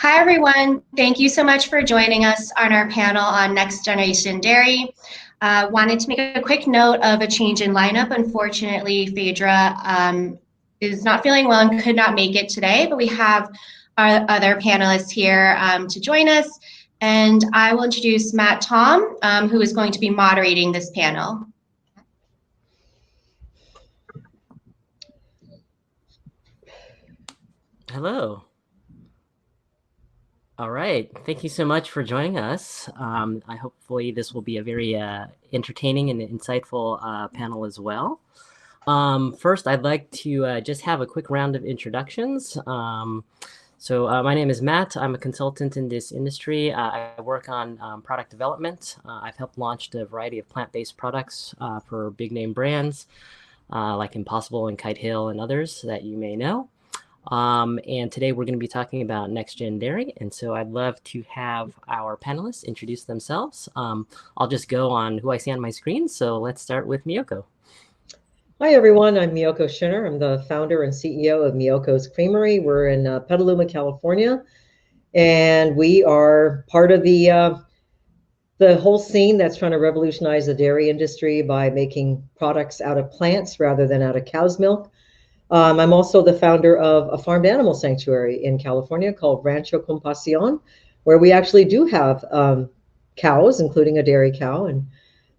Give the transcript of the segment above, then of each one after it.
Hi, everyone. Thank you so much for joining us on our panel on next generation dairy. Wanted to make a quick note of a change in lineup. Unfortunately, Phaedra is not feeling well and could not make it today, but we have our other panelists here to join us. And I will introduce Matt Tom, who is going to be moderating this panel. Hello. All right, thank you so much for joining us. Hopefully this will be a very entertaining and insightful panel as well. First, I'd like to just have a quick round of introductions. My name is Matt. I'm a consultant in this industry. I work on product development. I've helped launch a variety of plant-based products for big name brands like Impossible and Kite Hill and others that you may know. And today we're going to be talking about next gen dairy. And so I'd love to have our panelists introduce themselves. I'll just go on who I see on my screen. So let's start with Miyoko. Hi, everyone. I'm Miyoko Schinner. I'm the founder and CEO of Miyoko's Creamery. We're in Petaluma, California, and we are part of the whole scene that's trying to revolutionize the dairy industry by making products out of plants rather than out of cow's milk. I'm also the founder of a farmed animal sanctuary in California called Rancho Compasión, where we actually do have cows, including a dairy cow, and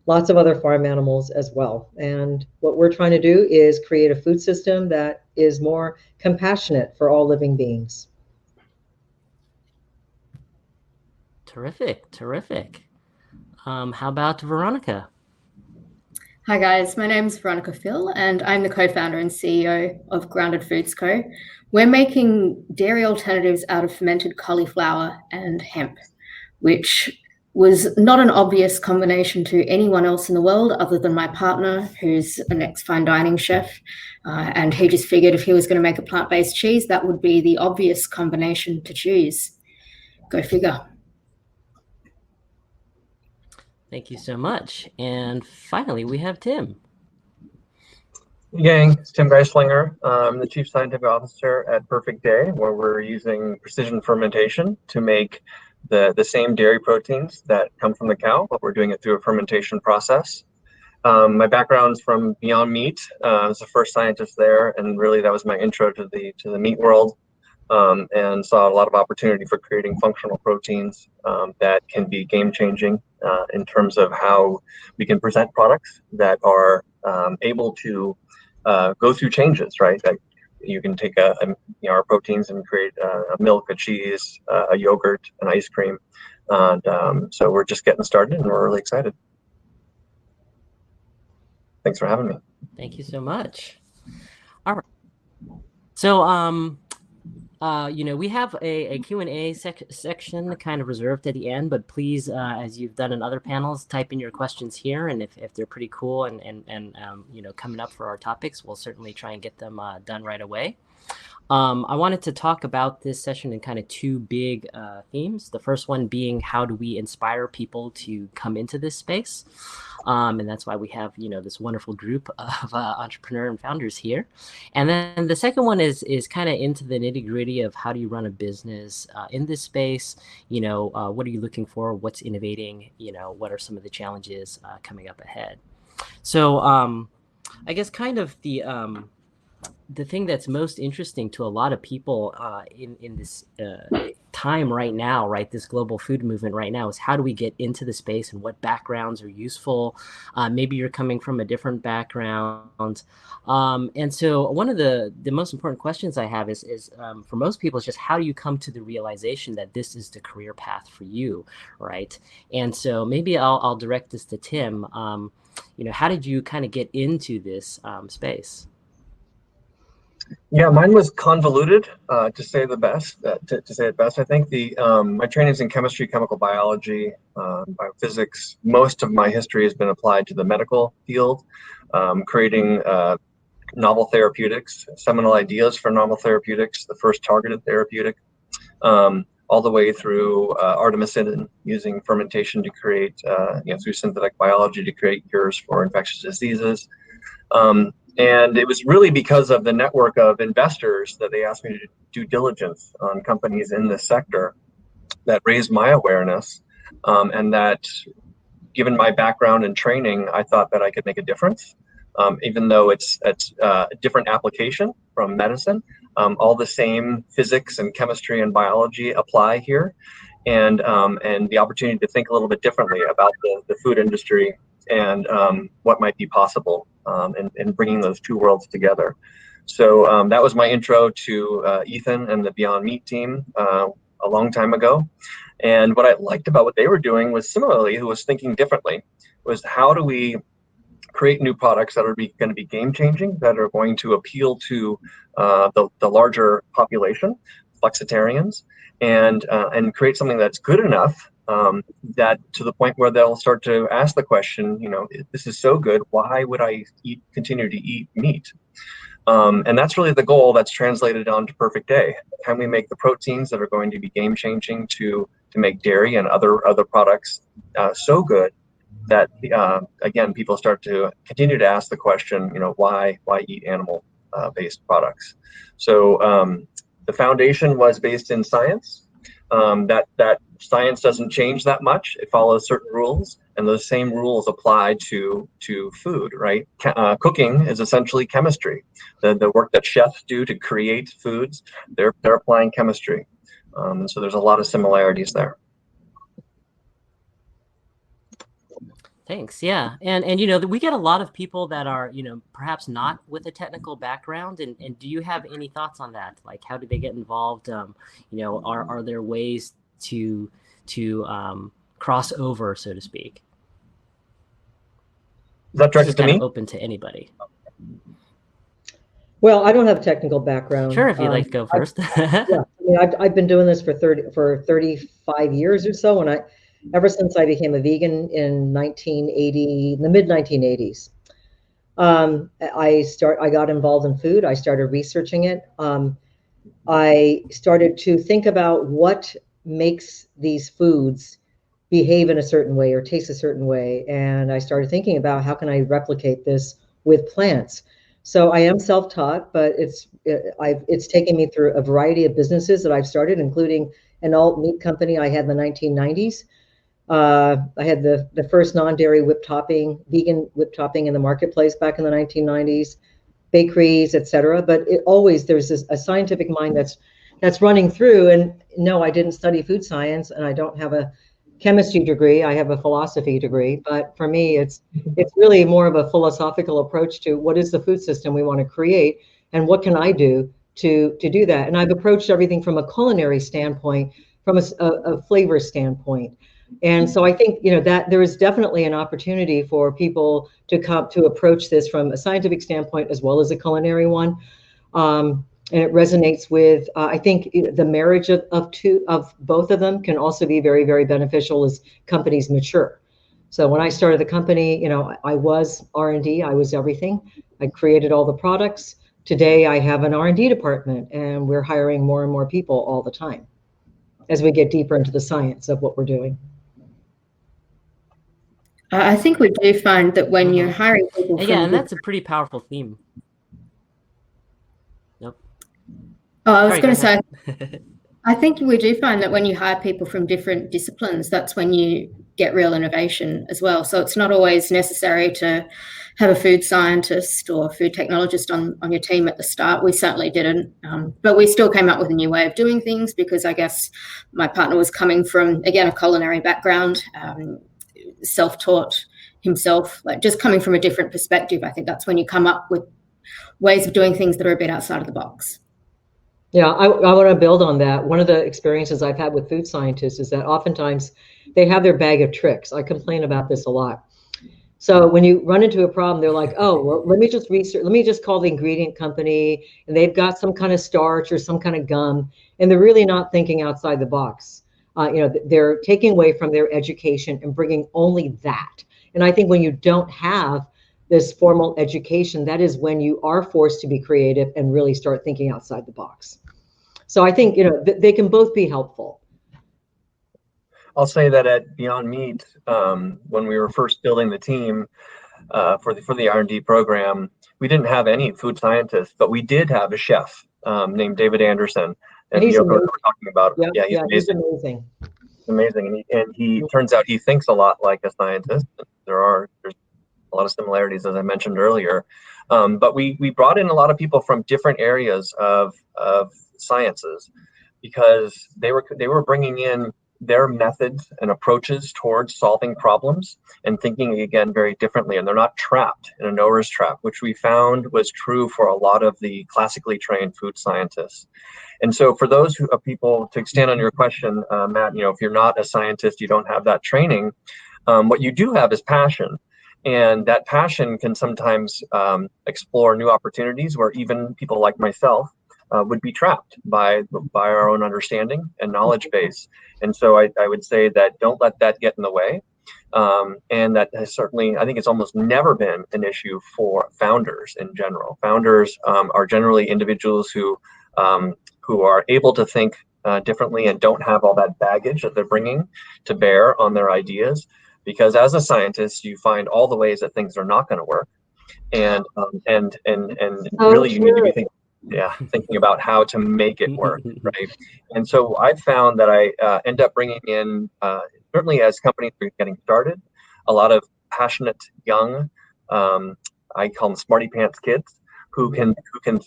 lots of other farm animals as well. And what we're trying to do is create a food system that is more compassionate for all living beings. Terrific, terrific. How about Veronica? Hi guys, my name is Veronica Phil and I'm the co-founder and CEO of Grounded Foods Co. We're making dairy alternatives out of fermented cauliflower and hemp, which was not an obvious combination to anyone else in the world other than my partner, who's an ex-fine dining chef. And he just figured if he was going to make a plant-based cheese, that would be the obvious combination to choose. Go figure. Thank you so much. And finally, we have Tim. Gang, it's Tim Geistlinger. I'm the Chief Scientific Officer at Perfect Day, where we're using precision fermentation to make the same dairy proteins that come from the cow, but we're doing it through a fermentation process. My background's from Beyond Meat. I was the first scientist there, and really that was my intro to the meat world. And saw a lot of opportunity for creating functional proteins that can be game-changing in terms of how we can present products that are able to go through changes, right? That you can take our proteins and create a milk, a cheese, a yogurt, an ice cream. And so we're just getting started and we're really excited. Thanks for having me. Thank you so much. All right. So, we have a Q&A section kind of reserved at the end, but please, as you've done in other panels, type in your questions here. And if they're pretty cool and coming up for our topics, we'll certainly try and get them done right away. I wanted to talk about this session in kind of two big themes. The first one being, how do we inspire people to come into this space? And that's why we have, this wonderful group of entrepreneur and founders here. And then the second one is kind of into the nitty gritty of how do you run a business in this space? What are you looking for? What's innovating? What are some of the challenges coming up ahead? So I guess kind of the thing that's most interesting to a lot of people in this time right now, right, this global food movement right now, is how do we get into the space and what backgrounds are useful? Maybe you're coming from a different background. And so one of the most important questions I have is for most people, is just how do you come to the realization that this is the career path for you, right? And so maybe I'll direct this to Tim. How did you kind of get into this space? Yeah, mine was convoluted, to say it best. I think my training is in chemistry, chemical biology, biophysics. Most of my history has been applied to the medical field, creating novel therapeutics, seminal ideas for novel therapeutics, the first targeted therapeutic, all the way through artemisinin, using fermentation to create, through synthetic biology to create cures for infectious diseases. And it was really because of the network of investors that they asked me to do diligence on companies in this sector that raised my awareness, and that, given my background and training, I thought that I could make a difference. Even though it's a different application from medicine, all the same physics and chemistry and biology apply here, and the opportunity to think a little bit differently about the food industry and what might be possible in bringing those two worlds together. So that was my intro to Ethan and the Beyond Meat team a long time ago. And what I liked about what they were doing was, similarly, who was thinking differently, was how do we create new products that are going to be game changing, that are going to appeal to the larger population, flexitarians, and create something that's good enough that to the point where they'll start to ask the question, you know, this is so good, why would I continue to eat meat? And that's really the goal that's translated onto Perfect Day. Can we make the proteins that are going to be game changing to make dairy and other products so good that again, people start to continue to ask the question, you know, why eat animal based products? So the foundation was based in science. That science doesn't change that much. It follows certain rules, and those same rules apply to food, right? Cooking is essentially chemistry. The work that chefs do to create foods, they're applying chemistry. So there's a lot of similarities there. Thanks. Yeah. And you know, we get a lot of people that are, you know, perhaps not with a technical background. And do you have any thoughts on that? Like, how do they get involved? You know, are there ways to cross over, so to speak? Is that directed to me? Open to anybody. Well, I don't have a technical background. Sure, if you'd like to go first. Yeah, I mean, I've been doing this for 35 years or so, and ever since I became a vegan in 1980, in the mid 1980s. I got involved in food. I started researching it. I started to think about what makes these foods behave in a certain way or taste a certain way, and I started thinking about how can I replicate this with plants. So I am self-taught, but it's taken me through a variety of businesses that I've started, including an alt meat company I had in the 1990s. I had the first non-dairy vegan whip topping in the marketplace back in the 1990s, bakeries, etc. But there's a scientific mind that's running through. And no, I didn't study food science, and I don't have a chemistry degree. I have a philosophy degree. But for me, it's really more of a philosophical approach to what is the food system we want to create, and what can I do to do that. And I've approached everything from a culinary standpoint, from a flavor standpoint. And so I think, you know, that there is definitely an opportunity for people to approach this from a scientific standpoint as well as a culinary one. And it resonates with, I think the marriage of both of them can also be very, very beneficial as companies mature. So when I started the company, you know, I was R&D, I was everything. I created all the products. Today I have an R&D department, and we're hiring more and more people all the time as we get deeper into the science of what we're doing. I think we do find that when you're hiring people, and that's a pretty powerful theme. Nope. Oh, I was going to say, I think we do find that when you hire people from different disciplines, that's when you get real innovation as well. So it's not always necessary to have a food scientist or food technologist on your team at the start. We certainly didn't, but we still came up with a new way of doing things, because I guess my partner was coming from, again, a culinary background, self-taught himself, like just coming from a different perspective. I think that's when you come up with ways of doing things that are a bit outside of the box. Yeah, I want to build on that. One of the experiences I've had with food scientists is that oftentimes they have their bag of tricks. I complain about this a lot. So when you run into a problem, they're like, oh, well, let me just call the ingredient company, and they've got some kind of starch or some kind of gum, and they're really not thinking outside the box. You know, they're taking away from their education and bringing only that. And I think when you don't have this formal education, that is when you are forced to be creative and really start thinking outside the box. So I think, you know, they can both be helpful. I'll say that at Beyond Meat, when we were first building the team for the R&D program, we didn't have any food scientists, but we did have a chef named David Anderson. And He's Miyoko, we amazing. were talking about, Yeah, he's he's amazing. amazing. Amazing. And he turns out he thinks a lot like a scientist. There's a lot of similarities, as I mentioned earlier. But we brought in a lot of people from different areas of sciences, because they were bringing in their methods and approaches towards solving problems and thinking again very differently, and they're not trapped in a knower's trap, which we found was true for a lot of the classically trained food scientists. And so for those people, to extend on your question, Matt, if you're not a scientist, you don't have that training, what you do have is passion. And that passion can sometimes explore new opportunities where even people like myself would be trapped by our own understanding and knowledge base. And so I would say that don't let that get in the way. And that has certainly, I think it's almost never been an issue for founders in general. Founders are generally individuals who are able to think differently and don't have all that baggage that they're bringing to bear on their ideas. Because as a scientist, you find all the ways that things are not going to work, and really you need to be thinking about how to make it work, right? And so I've found that I end up bringing in, certainly as companies are getting started, a lot of passionate young, I call them smarty pants kids, who can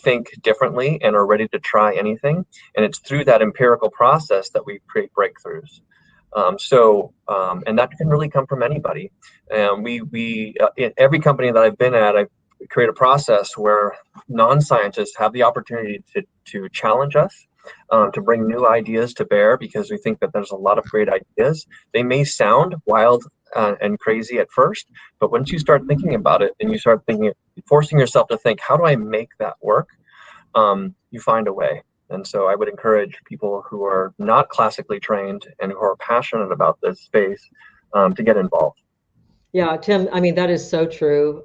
think differently and are ready to try anything. And it's through that empirical process that we create breakthroughs. And that can really come from anybody. And we in every company that I've been at, I create a process where non-scientists have the opportunity to challenge us, to bring new ideas to bear, because we think that there's a lot of great ideas. They may sound wild and crazy at first, but once you start thinking about it and you start forcing yourself to think, how do I make that work? You find a way. And so I would encourage people who are not classically trained and who are passionate about this space to get involved. Yeah, Tim, I mean, that is so true.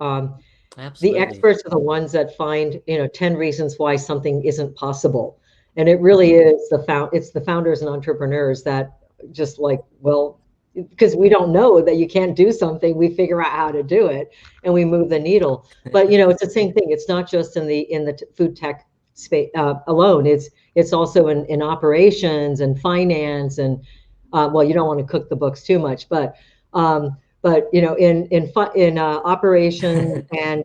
The experts are the ones that find, 10 reasons why something isn't possible. And it really is it's the founders and entrepreneurs that just because we don't know that you can't do something, we figure out how to do it and we move the needle. But, it's the same thing. It's not just in the food tech space alone. It's also in operations and finance and you don't want to cook the books too much, but in operation and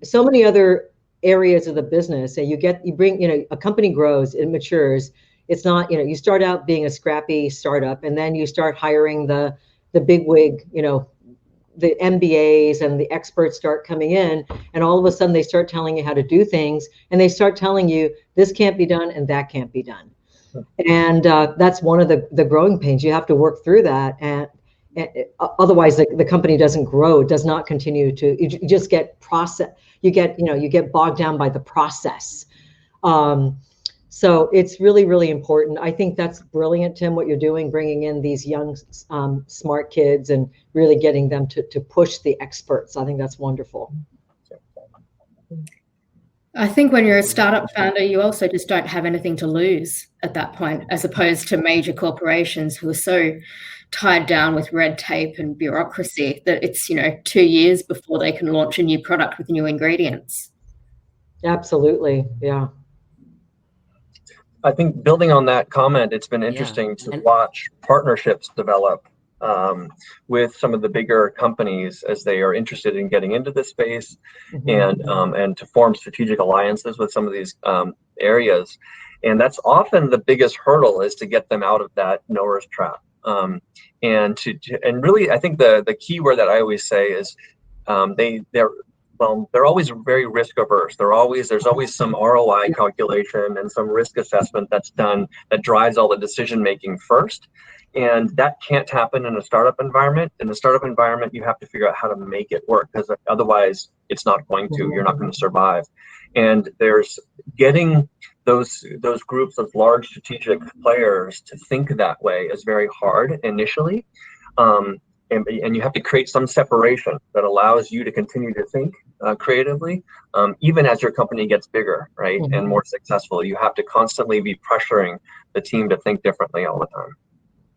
so many other areas of the business. And you bring a company grows, it matures. It's not, you start out being a scrappy startup, and then you start hiring the big wig, the MBAs and the experts start coming in, and all of a sudden they start telling you how to do things, and they start telling you this can't be done and that can't be done. And that's one of the growing pains. You have to work through that, and otherwise the company doesn't grow. It does not continue to. You just get you get bogged down by the process. So it's really, really important. I think that's brilliant, Tim, what you're doing, bringing in these young, smart kids and really getting them to push the experts. I think that's wonderful. I think when you're a startup founder, you also just don't have anything to lose at that point, as opposed to major corporations who are so tied down with red tape and bureaucracy that it's, 2 years before they can launch a new product with new ingredients. Absolutely. Yeah. I think building on that comment, it's been interesting to watch partnerships develop with some of the bigger companies as they are interested in getting into this space, and to form strategic alliances with some of these areas. And that's often the biggest hurdle, is to get them out of that knower's trap. And really, I think the key word that I always say is they're always very risk averse. There's always some ROI calculation and some risk assessment that's done that drives all the decision making first. And that can't happen in a startup environment. In a startup environment, you have to figure out how to make it work, because otherwise it's not going to. You're not going to survive. And there's getting those groups of large strategic players to think that way is very hard initially. And you have to create some separation that allows you to continue to think creatively, even as your company gets bigger, right, and more successful. You have to constantly be pressuring the team to think differently all the time.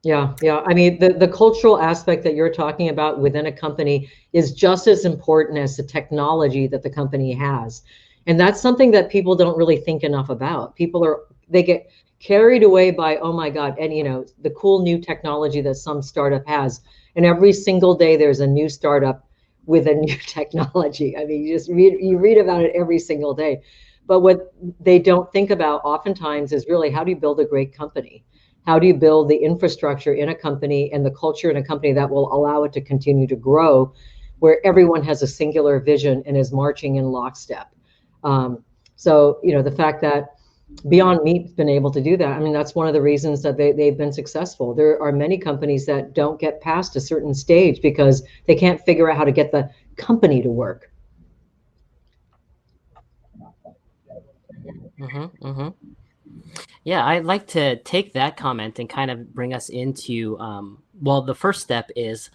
Yeah, yeah. I mean, the cultural aspect that you're talking about within a company is just as important as the technology that the company has. And that's something that people don't really think enough about. They get carried away by, oh my God, and the cool new technology that some startup has. And every single day there's a new startup with a new technology. I mean, you read about it every single day. But what they don't think about oftentimes is really, how do you build a great company? How do you build the infrastructure in a company and the culture in a company that will allow it to continue to grow, where everyone has a singular vision and is marching in lockstep? So, the fact that Beyond Meat's been able to do that, I mean, that's one of the reasons that they've been successful. There are many companies that don't get past a certain stage because they can't figure out how to get the company to work. Yeah, I'd like to take that comment and kind of bring us into, well, the first step is,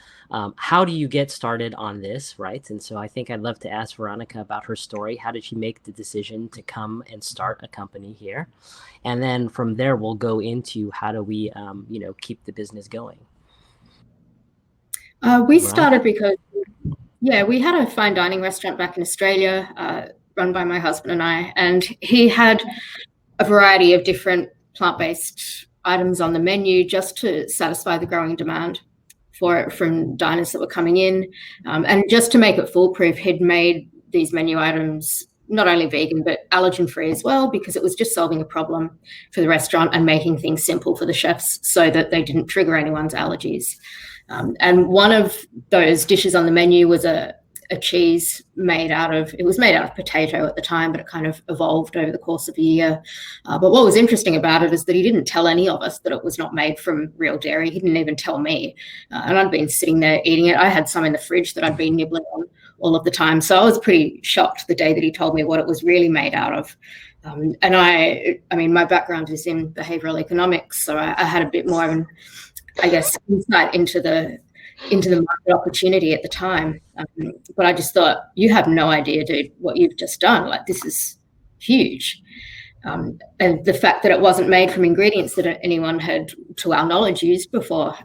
how do you get started on this, right? And so I think I'd love to ask Veronica about her story. How did she make the decision to come and start a company here? And then from there, we'll go into how do we, keep the business going. We started because, we had a fine dining restaurant back in Australia, run by my husband and I, and he had a variety of different plant-based items on the menu just to satisfy the growing demand for it from diners that were coming in. And just to make it foolproof, he'd made these menu items not only vegan, but allergen-free as well, because it was just solving a problem for the restaurant and making things simple for the chefs so that they didn't trigger anyone's allergies. And one of those dishes on the menu was a cheese made out of potato at the time, but it kind of evolved over the course of a year. But what was interesting about it is that he didn't tell any of us that it was not made from real dairy. He didn't even tell me. And I'd been sitting there eating it. I had some in the fridge that I'd been nibbling on all of the time. So I was pretty shocked the day that he told me what it was really made out of. And I mean, my background is in behavioral economics, so I had a bit more of an, I guess, insight into the market opportunity at the time. But I just thought, you have no idea, dude, what you've just done. Like, this is huge. And the fact that it wasn't made from ingredients that anyone had, to our knowledge, used before.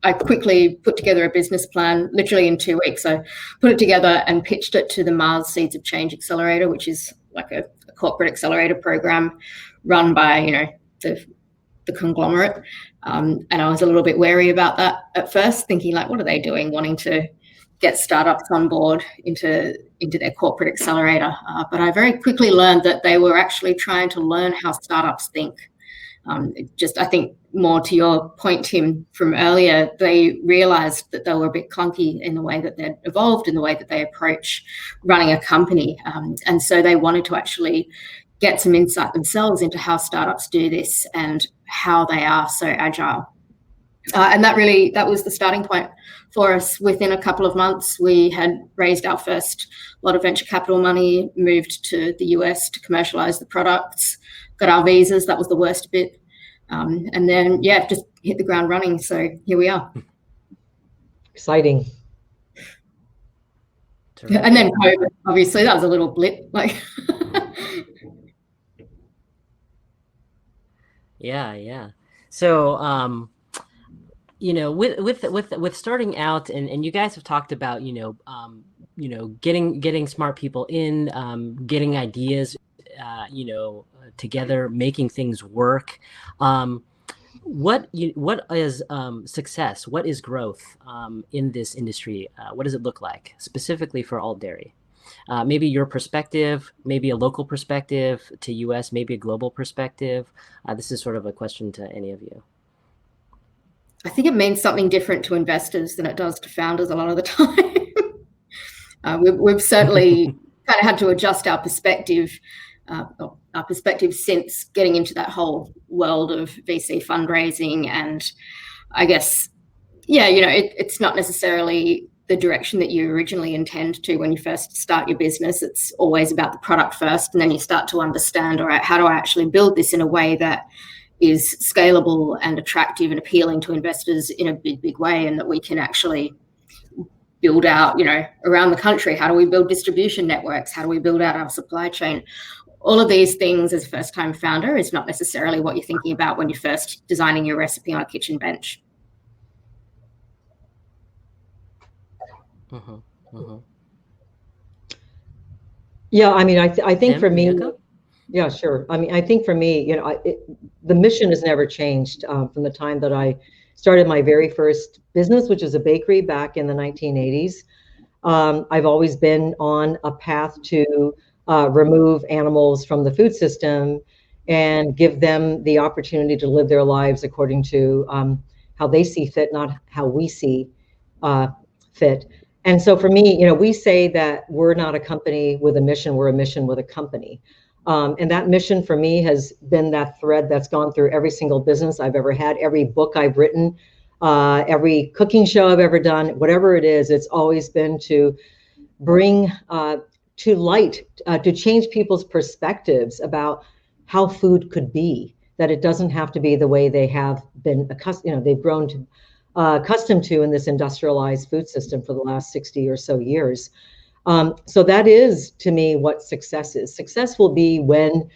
I quickly put together a business plan, literally in 2 weeks. I put it together and pitched it to the Mars Seeds of Change Accelerator, which is like a corporate accelerator program run by, the conglomerate. And I was a little bit wary about that at first, thinking like, what are they doing, wanting to get startups on board into their corporate accelerator? But I very quickly learned that they were actually trying to learn how startups think. I think more to your point, Tim, from earlier, they realized that they were a bit clunky in the way that they'd evolved, in the way that they approach running a company. And so they wanted to actually get some insight themselves into how startups do this and how they are so agile. And that was the starting point for us. Within a couple of months, we had raised our first lot of venture capital money, moved to the US to commercialize the products, got our visas. That was the worst bit. And then, just hit the ground running. So here we are. Exciting. And then COVID, obviously, that was a little blip. Yeah. So, with starting out, and you guys have talked about, getting smart people in, getting ideas, together, making things work. What is success? What is growth in this industry? What does it look like specifically for alt dairy? Maybe your perspective, maybe a local perspective to US, maybe a global perspective. This is sort of a question to any of you. I think it means something different to investors than it does to founders a lot of the time. We've certainly kind of had to adjust our perspective since getting into that whole world of VC fundraising. And I guess, it's not necessarily the direction that you originally intend to when you first start your business. It's always about the product first, and then you start to understand, all right, how do I actually build this in a way that is scalable and attractive and appealing to investors in a big way, and that we can actually build out, around the country. How do we build distribution networks? How do we build out our supply chain? all of these things as a first-time founder is not necessarily what you're thinking about when you're first designing your recipe on a kitchen bench. Yeah, I mean, I think for me, Miyoko? yeah, sure. I mean, I think for me, you know, the mission has never changed from the time that I started my very first business, which is a bakery back in the 1980s. I've always been on a path to remove animals from the food system and give them the opportunity to live their lives according to how they see fit, not how we see fit. And so for me, you know, we say that we're not a company with a mission, we're a mission with a company. And that mission for me has been that thread that's gone through every single business I've ever had, every book I've written, every cooking show I've ever done, whatever it is, it's always been to bring to light, to change people's perspectives about how food could be, that it doesn't have to be the way they have been accustomed, you know, they've grown to accustomed to in this industrialized food system for the last 60 or so years. So that is, to me, what success is. Success will be when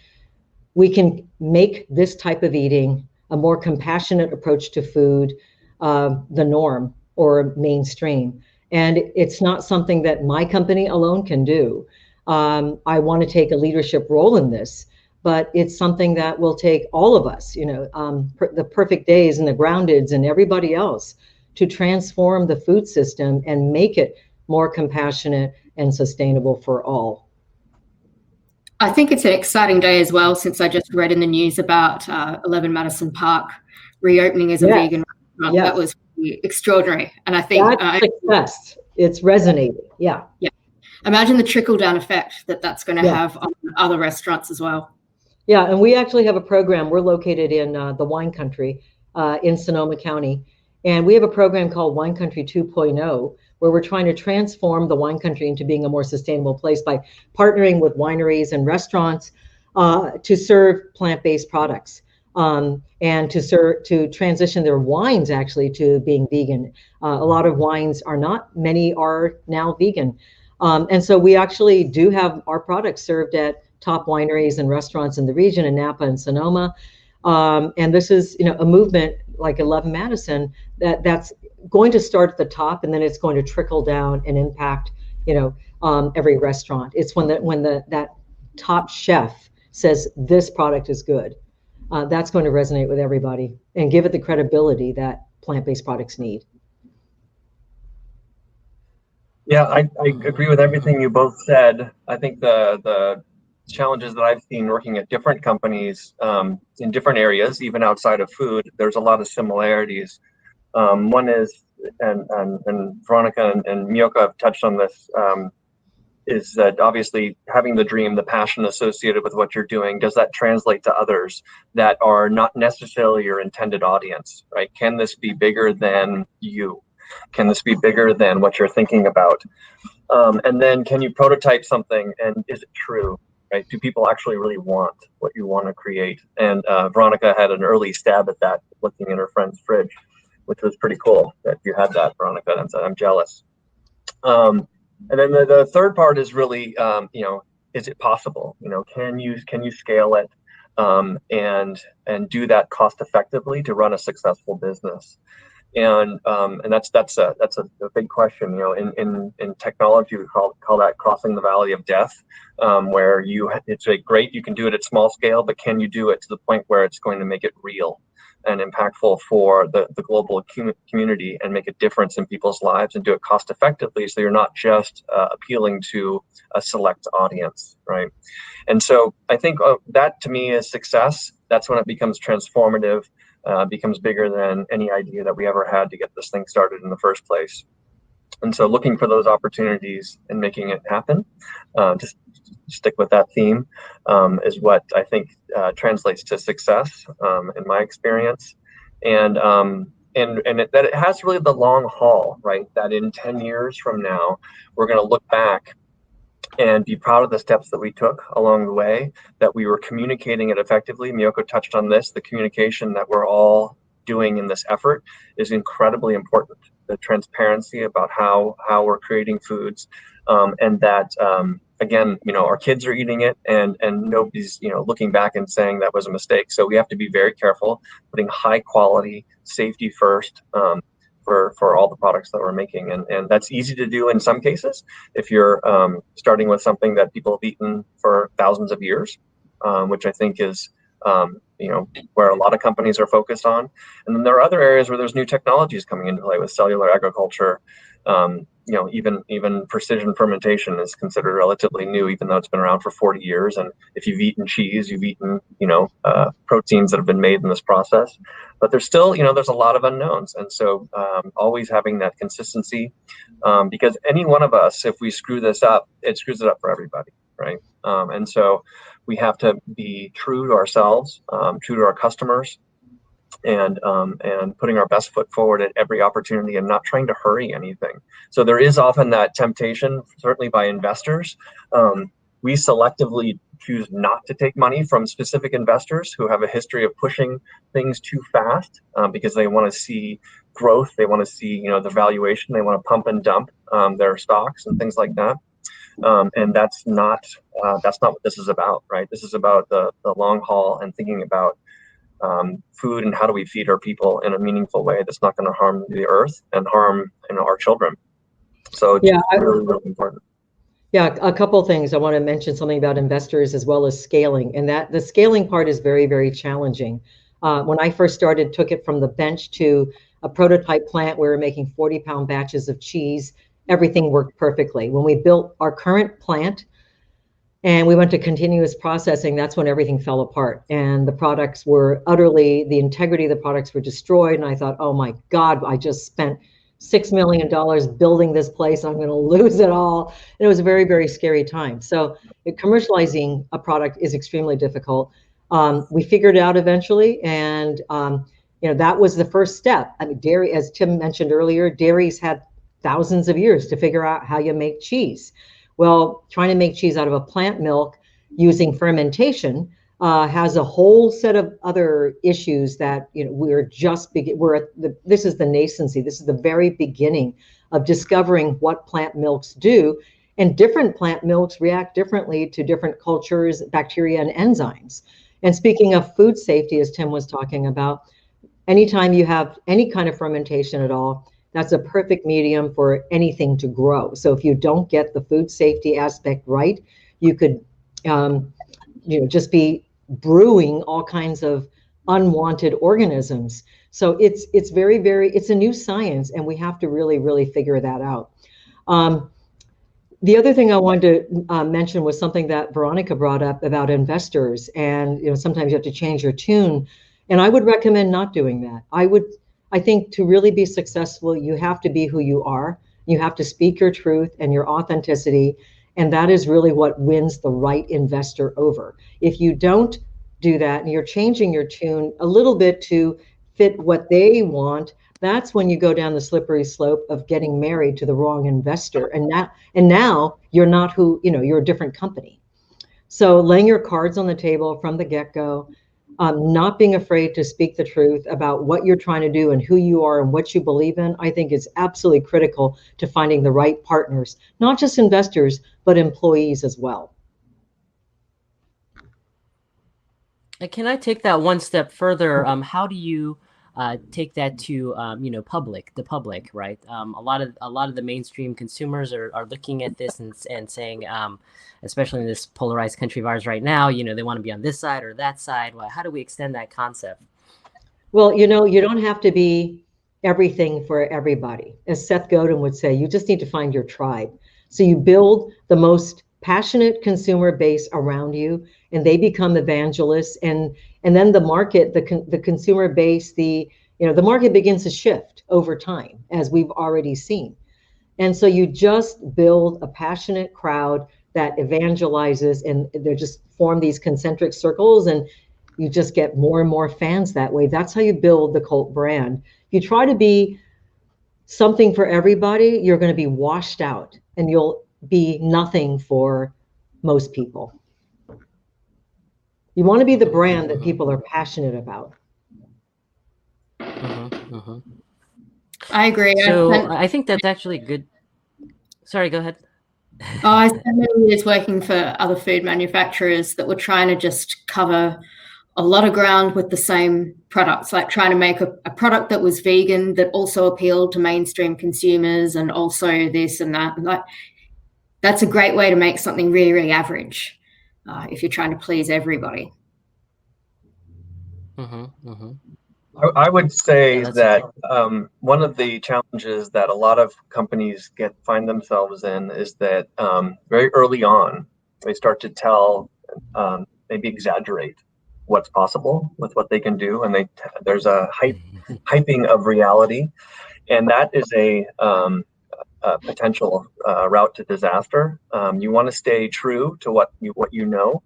we can make this type of eating, a more compassionate approach to food, the norm or mainstream. And it's not something that my company alone can do. I want to take a leadership role in this, but it's something that will take all of us, you know, the Perfect Days and the Groundeds and everybody else to transform the food system and make it more compassionate and sustainable for all. I think it's an exciting day as well, since I just read in the news about 11 Madison Park reopening as a vegan restaurant. That was extraordinary. And I think that's success. It's resonating. Yeah. Imagine the trickle-down effect that's going to have on other restaurants as well. Yeah, and we actually have a program. We're located in the wine country in Sonoma County. And we have a program called Wine Country 2.0, where we're trying to transform the wine country into being a more sustainable place by partnering with wineries and restaurants to serve plant-based products and to transition their wines actually to being vegan. A lot of wines are not, many are now vegan. And so we actually do have our products served at top wineries and restaurants in the region in Napa and Sonoma. And this is, you know, a movement like 11 Madison that's going to start at the top, and then it's going to trickle down and impact, you know, every restaurant. It's when that top chef says this product is good, that's going to resonate with everybody and give it the credibility that plant-based products need. Yeah, I agree with everything you both said. I think the challenges that I've seen working at different companies in different areas, even outside of food, there's a lot of similarities. One is, and Veronica and Miyoko have touched on this, is that obviously having the dream, the passion associated with what you're doing, does that translate to others that are not necessarily your intended audience, right? Can this be bigger than you? Can this be bigger than what you're thinking about? And then can you prototype something, and is it true, right? Do people actually really want what you want to create? And Veronica had an early stab at that, looking in her friend's fridge, which was pretty cool that you had that, Veronica. I'm jealous. And then the third part is really, you know, is it possible? You know, can you scale it and do that cost effectively to run a successful business? And that's a big question. You know, in technology, we call that crossing the valley of death, where it's great, you can do it at small scale, but can you do it to the point where it's going to make it real and impactful for the global community and make a difference in people's lives and do it cost effectively, so you're not just appealing to a select audience, right? And so I think that to me is success. That's when it becomes transformative, becomes bigger than any idea that we ever had to get this thing started in the first place. And so looking for those opportunities and making it happen, just stick with that theme, is what I think translates to success in my experience. And that it has really the long haul, right? That in 10 years from now, we're going to look back and be proud of the steps that we took along the way, that we were communicating it effectively. Miyoko touched on this. The communication that we're all doing in this effort is incredibly important. The transparency about how we're creating foods, and that again, our kids are eating it, and nobody's looking back and saying that was a mistake. So we have to be very careful, putting high quality safety first for all the products that we're making, and that's easy to do in some cases if you're starting with something that people have eaten for thousands of years, which I think is where a lot of companies are focused on. And then there are other areas where there's new technologies coming into play with cellular agriculture. Even precision fermentation is considered relatively new, even though it's been around for 40 years. And if you've eaten cheese, you've eaten, proteins that have been made in this process. But there's still, there's a lot of unknowns. And so always having that consistency, because any one of us, if we screw this up, it screws it up for everybody, right? And so we have to be true to ourselves, true to our customers, and putting our best foot forward at every opportunity and not trying to hurry anything. So there is often that temptation, certainly by investors. We selectively choose not to take money from specific investors who have a history of pushing things too fast because they want to see growth, they want to see the valuation, they want to pump and dump their stocks and things like that. And that's not what this is about, right? This is about the long haul and thinking about food and how do we feed our people in a meaningful way that's not going to harm the earth and harm our children. So it's really important. Yeah, a couple of things. I want to mention something about investors as well as scaling, and that the scaling part is very, very challenging. When I first started, took it from the bench to a prototype plant, we were making 40-pound batches of cheese. Everything worked perfectly. When we built our current plant and we went to continuous processing, that's when everything fell apart. And the products were the integrity of the products were destroyed. And I thought, oh my God, I just spent $6 million building this place. I'm going to lose it all. And it was a very, very scary time. So commercializing a product is extremely difficult. We figured it out eventually. And, that was the first step. I mean, dairy, as Tim mentioned earlier, dairy's had thousands of years to figure out how you make cheese. Well, trying to make cheese out of a plant milk using fermentation has a whole set of other issues that this is the nascency. This is the very beginning of discovering what plant milks do, and different plant milks react differently to different cultures, bacteria, and enzymes. And speaking of food safety, as Tim was talking about, anytime you have any kind of fermentation at all, that's a perfect medium for anything to grow. So if you don't get the food safety aspect right, you could, just be brewing all kinds of unwanted organisms. So it's very, very, it's a new science, and we have to really, really figure that out. The other thing I wanted to mention was something that Veronica brought up about investors, and sometimes you have to change your tune. And I would recommend not doing that. I think to really be successful, you have to be who you are. You have to speak your truth and your authenticity. And that is really what wins the right investor over. If you don't do that and you're changing your tune a little bit to fit what they want, that's when you go down the slippery slope of getting married to the wrong investor. And now you're not you're a different company. So laying your cards on the table from the get-go, not being afraid to speak the truth about what you're trying to do and who you are and what you believe in, I think is absolutely critical to finding the right partners, not just investors, but employees as well. Can I take that one step further? How do you take that to the public, right? A lot of the mainstream consumers are looking at this and saying, especially in this polarized country of ours right now, they want to be on this side or that side. Well, how do we extend that concept? Well, you don't have to be everything for everybody. As Seth Godin would say, you just need to find your tribe. So you build the most passionate consumer base around you, and they become evangelists, and then the market, the consumer base, the market begins to shift over time, as we've already seen. And so you just build a passionate crowd that evangelizes, and they just form these concentric circles, and you just get more and more fans that way. That's how you build the cult brand. If you try to be something for everybody, you're going to be washed out, and you'll be nothing for most people. You want to be the brand that people are passionate about. I agree. So I think that's actually good. Sorry, go ahead. I spent many years working for other food manufacturers that were trying to just cover a lot of ground with the same products, like trying to make a product that was vegan that also appealed to mainstream consumers and also this and that. And that's a great way to make something really, really average if you're trying to please everybody. I would say Yeah, that one of the challenges that a lot of companies find themselves in is that very early on, they start to tell, maybe exaggerate what's possible with what they can do. And there's a hyping of reality. And that is a potential route to disaster. You want to stay true to what you know.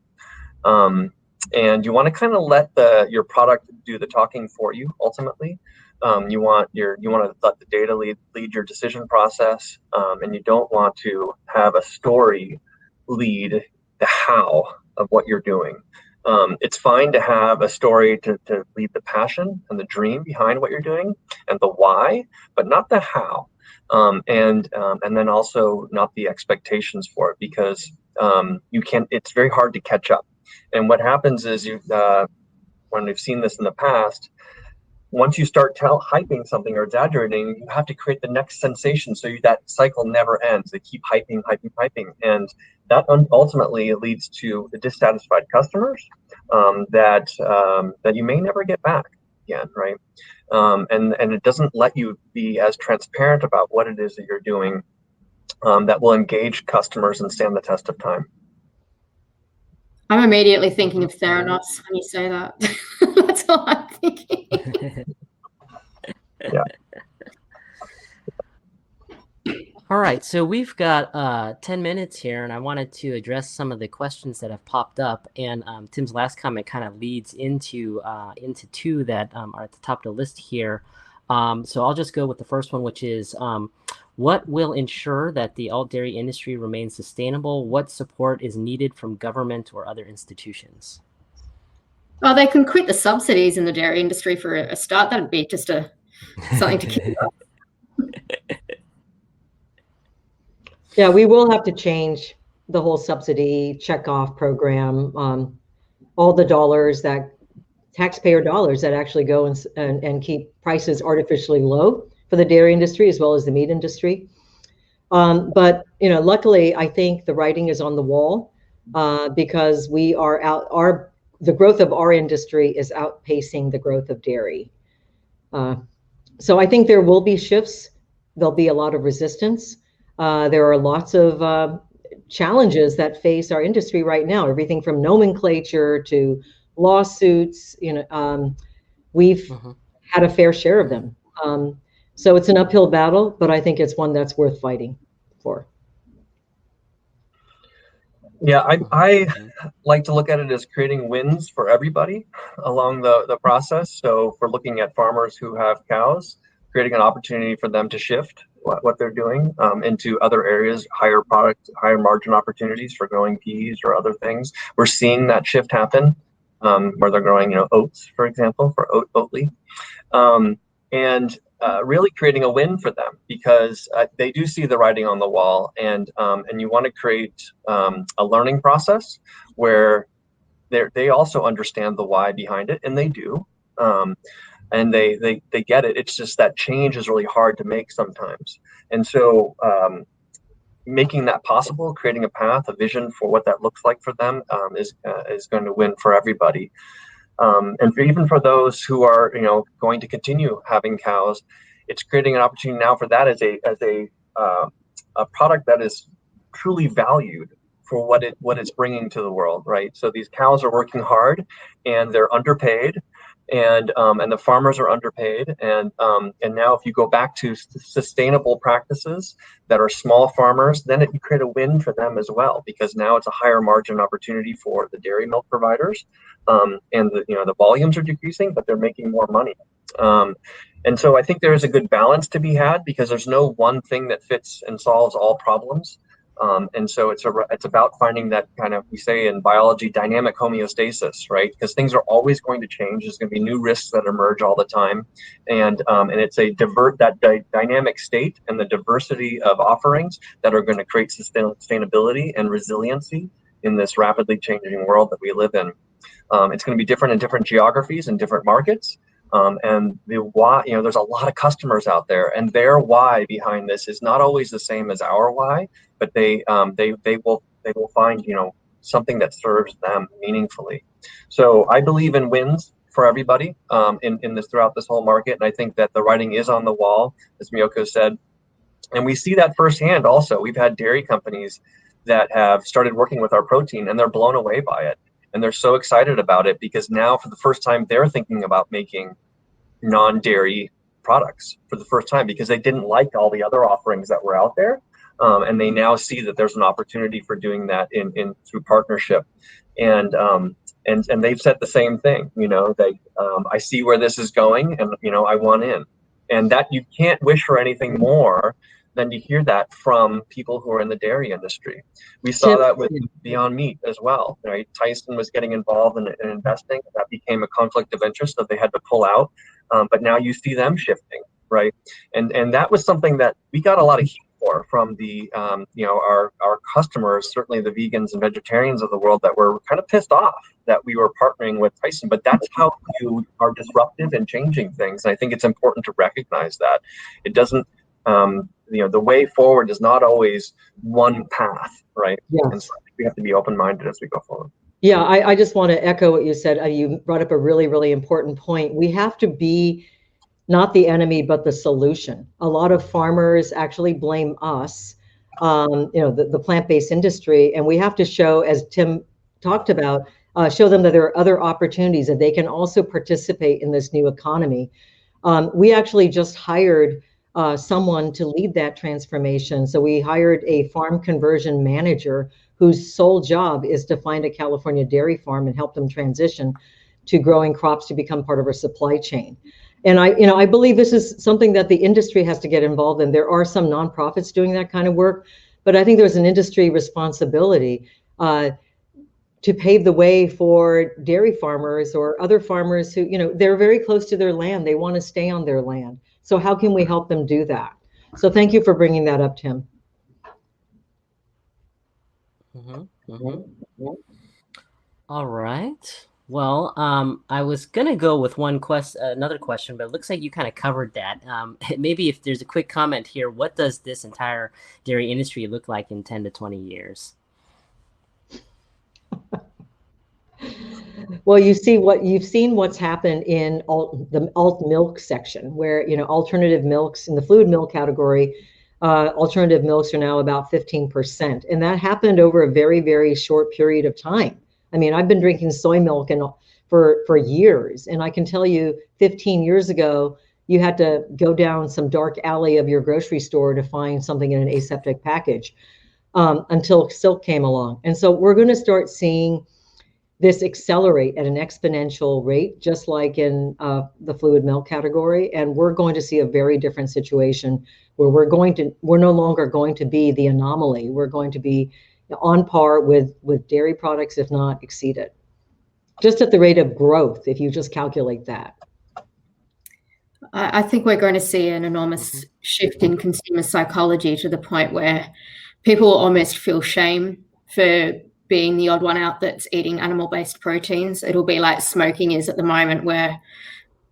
And you want to kind of let your product do the talking for you. Ultimately, you want to let the data lead your decision process, and you don't want to have a story lead the how of what you're doing. It's fine to have a story to lead the passion and the dream behind what you're doing and the why, but not the how. And then also not the expectations for it, because it's very hard to catch up. And what happens is when we've seen this in the past, once you start hyping something or exaggerating, you have to create the next sensation. So that cycle never ends. They keep hyping. And that ultimately leads to dissatisfied customers that you may never get back again, right? And it doesn't let you be as transparent about what it is that you're doing that will engage customers and stand the test of time. I'm immediately thinking of Theranos when you say that. That's all I'm thinking. Yeah. All right, so we've got 10 minutes here, and I wanted to address some of the questions that have popped up. And Tim's last comment kind of leads into two that are at the top of the list here. So I'll just go with the first one, which is what will ensure that the alt dairy industry remains sustainable? What support is needed from government or other institutions? Well, they can quit the subsidies in the dairy industry for a start. That'd be just something to keep up. Yeah, we will have to change the whole subsidy checkoff program. All the dollars taxpayer dollars that actually go and keep prices artificially low for the dairy industry as well as the meat industry. But luckily, I think the writing is on the wall because the growth of our industry is outpacing the growth of dairy. So I think there will be shifts. There'll be a lot of resistance. There are lots of challenges that face our industry right now. Everything from nomenclature to lawsuits. We've had a fair share of them. So it's an uphill battle, but I think it's one that's worth fighting for. Yeah, I like to look at it as creating wins for everybody along the process. So if we're looking at farmers who have cows, creating an opportunity for them to shift what they're doing into other areas, higher margin opportunities for growing peas or other things. We're seeing that shift happen where they're growing, oats, for example, for Oatly. And really creating a win for them because they do see the writing on the wall, and you want to create a learning process where they also understand the why behind it, and they do, and they get it. It's just that change is really hard to make sometimes, and so making that possible, creating a path, a vision for what that looks like for them is going to win for everybody. And even for those who are, going to continue having cows, it's creating an opportunity now for that as a product that is truly valued for what it's bringing to the world, right? So these cows are working hard, and they're underpaid, and the farmers are underpaid, and now if you go back to sustainable practices that are small farmers, then it can create a win for them as well, because now it's a higher margin opportunity for the dairy milk providers, and the volumes are decreasing, but they're making more money. And so I think there is a good balance to be had, because there's no one thing that fits and solves all problems. And so it's about finding that kind of, we say in biology, dynamic homeostasis, right? Because things are always going to change. There's going to be new risks that emerge all the time, and it's a dynamic state and the diversity of offerings that are going to create sustainability and resiliency in this rapidly changing world that we live in. It's going to be different in different geographies and different markets. And the why, there's a lot of customers out there, and their why behind this is not always the same as our why, but they will find something that serves them meaningfully. So I believe in wins for everybody in this throughout this whole market, and I think that the writing is on the wall, as Miyoko said, and we see that firsthand. Also, we've had dairy companies that have started working with our protein, and they're blown away by it. And they're so excited about it because now for the first time, they're thinking about making non-dairy products for the first time because they didn't like all the other offerings that were out there. And they now see that there's an opportunity for doing that in through partnership. And they've said the same thing, I see where this is going and, I want in. And that you can't wish for anything more than to hear that from people who are in the dairy industry. We saw that with Beyond Meat as well, right? Tyson was getting involved in investing. That became a conflict of interest that they had to pull out. But now you see them shifting, right? And that was something that we got a lot of heat for from the, our customers, certainly the vegans and vegetarians of the world that were kind of pissed off that we were partnering with Tyson. But that's how you are disruptive and changing things. And I think it's important to recognize that. It doesn't, the way forward is not always one path, right? Yes. And so I think we have to be open-minded as we go forward. Yeah, I just want to echo what you said. You brought up a really, really important point. We have to be not the enemy, but the solution. A lot of farmers actually blame us, the plant-based industry, and we have to show, as Tim talked about, show them that there are other opportunities, that they can also participate in this new economy. We actually just hired someone to lead that transformation. So we hired a farm conversion manager whose sole job is to find a California dairy farm and help them transition to growing crops to become part of our supply chain. And I believe this is something that the industry has to get involved in. There are some nonprofits doing that kind of work, but I think there's an industry responsibility to pave the way for dairy farmers or other farmers who, they're very close to their land. They want to stay on their land. So how can we help them do that? So thank you for bringing that up, Tim. All right. Well, I was gonna go with another question, but it looks like you kind of covered that. Maybe if there's a quick comment here, what does this entire dairy industry look like in 10 to 20 years? Well, you've seen what's happened in the alt milk section, where alternative milks in the fluid milk category, alternative milks are now about 15%, and that happened over a very, very short period of time. I mean, I've been drinking soy milk for years, and I can tell you, 15 years ago, you had to go down some dark alley of your grocery store to find something in an aseptic package until silk came along, and so we're going to start seeing this accelerate at an exponential rate, just like in the fluid milk category. And we're going to see a very different situation where we're no longer going to be the anomaly. We're going to be on par with dairy products, if not exceed it, just at the rate of growth, if you just calculate that. I think we're going to see an enormous shift in consumer psychology to the point where people almost feel shame for being the odd one out that's eating animal-based proteins. It'll be like smoking is at the moment, where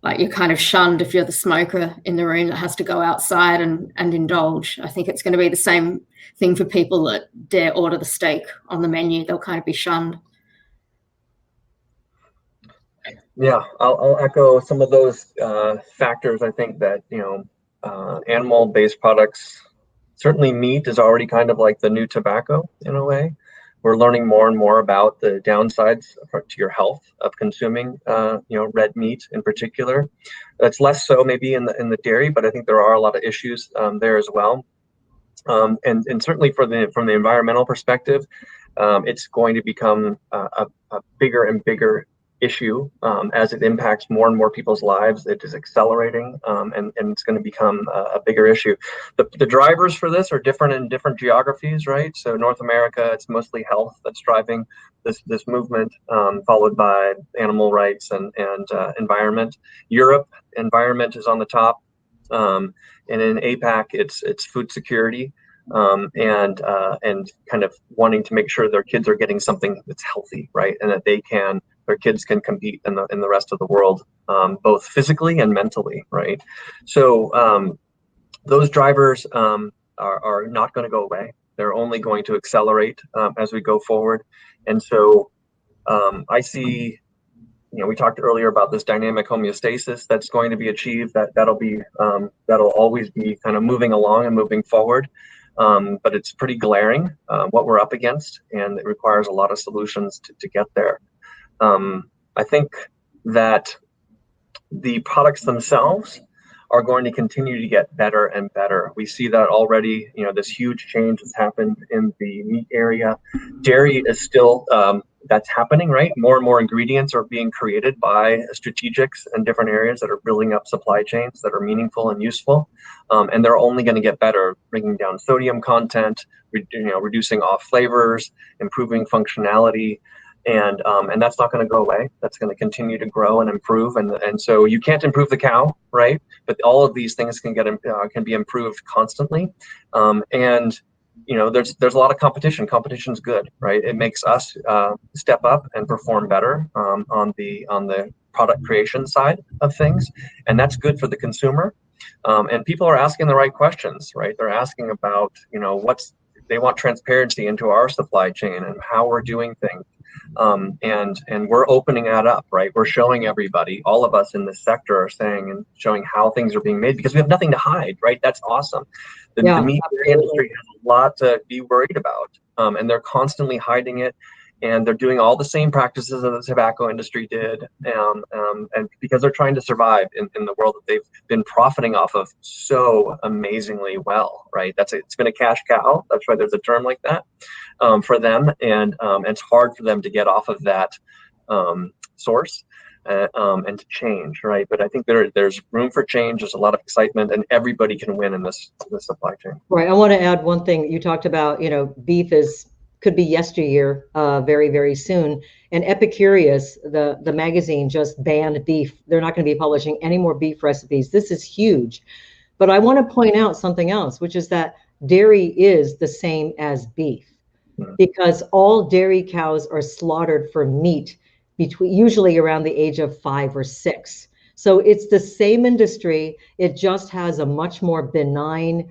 like you're kind of shunned if you're the smoker in the room that has to go outside and indulge. I think it's going to be the same thing for people that dare order the steak on the menu. They'll kind of be shunned. Yeah, I'll echo some of those factors. I think that, animal-based products, certainly meat is already kind of like the new tobacco in a way. We're learning more and more about the downsides to your health of consuming, red meat in particular. That's less so maybe in the dairy, but I think there are a lot of issues there as well. And certainly from the environmental perspective, it's going to become a bigger and bigger issue. As it impacts more and more people's lives, it is accelerating, and it's going to become a bigger issue. The drivers for this are different in different geographies, right? So North America, it's mostly health that's driving this movement, followed by animal rights and environment. Europe, environment is on the top, and in APAC, it's food security. And kind of wanting to make sure their kids are getting something that's healthy, right, and that their kids can compete in the rest of the world, both physically and mentally, right? So those drivers are not going to go away. They're only going to accelerate as we go forward. And so I see, we talked earlier about this dynamic homeostasis that's going to be achieved. That'll always be kind of moving along and moving forward. But it's pretty glaring what we're up against, and it requires a lot of solutions to get there. I think that the products themselves are going to continue to get better and better. We see that already. This huge change has happened in the meat area. Dairy is still, that's happening, right? More and more ingredients are being created by strategics in different areas that are building up supply chains that are meaningful and useful. And they're only going to get better, bringing down sodium content, reducing off flavors, improving functionality. And that's not going to go away. That's going to continue to grow and improve. And so you can't improve the cow, right? But all of these things can be improved constantly. And there's a lot of competition. Competition's good, right? It makes us step up and perform better on the product creation side of things, and that's good for the consumer. And people are asking the right questions, right? They're asking about they want transparency into our supply chain and how we're doing things. And we're opening that up, right? We're showing everybody, all of us in this sector are saying and showing how things are being made, because we have nothing to hide, right? That's awesome. The meat industry has a lot to be worried about, and they're constantly hiding it, and they're doing all the same practices that the tobacco industry did, and because they're trying to survive in the world that they've been profiting off of so amazingly well, right? It's been a cash cow. That's why there's a term like that for them, and it's hard for them to get off of that source and to change, right? But I think there's room for change. There's a lot of excitement, and everybody can win in this supply chain. Right. I want to add one thing. You talked about, beef could be yesteryear very, very soon. And Epicurious, the magazine, just banned beef. They're not going to be publishing any more beef recipes. This is huge. But I want to point out something else, which is that dairy is the same as beef, because all dairy cows are slaughtered for meat usually around the age of 5 or 6. So it's the same industry. It just has a much more benign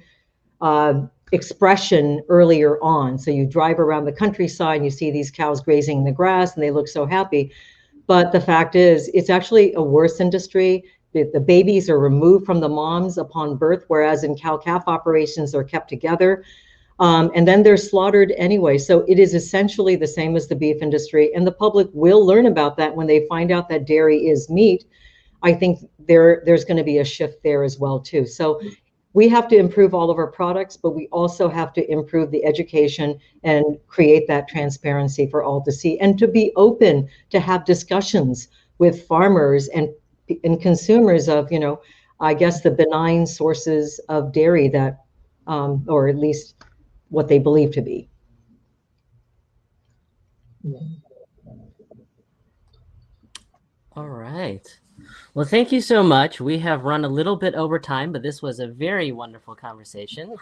expression earlier on. So you drive around the countryside and you see these cows grazing in the grass and they look so happy. But the fact is, it's actually a worse industry. The babies are removed from the moms upon birth, whereas in cow-calf operations, they're kept together. And then they're slaughtered anyway. So it is essentially the same as the beef industry. And the public will learn about that when they find out that dairy is meat. I think there's going to be a shift there as well, too. So we have to improve all of our products, but we also have to improve the education and create that transparency for all to see, and to be open to have discussions with farmers and consumers of, I guess, the benign sources of dairy that, or at least what they believe to be. All right. Well, thank you so much. We have run a little bit over time, but this was a very wonderful conversation.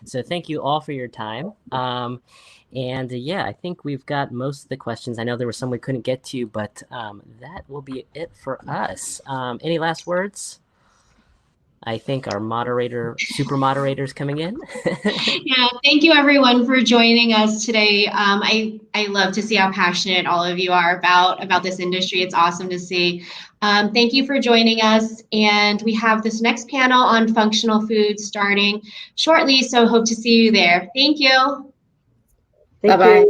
So thank you all for your time. Yeah, I think we've got most of the questions. I know there were some we couldn't get to, but that will be it for us. Any last words? I think our super moderator is coming in. Yeah, thank you everyone for joining us today. I love to see how passionate all of you are about this industry. It's awesome to see. Thank you for joining us. And we have this next panel on functional foods starting shortly, so hope to see you there. Thank you. Bye-bye.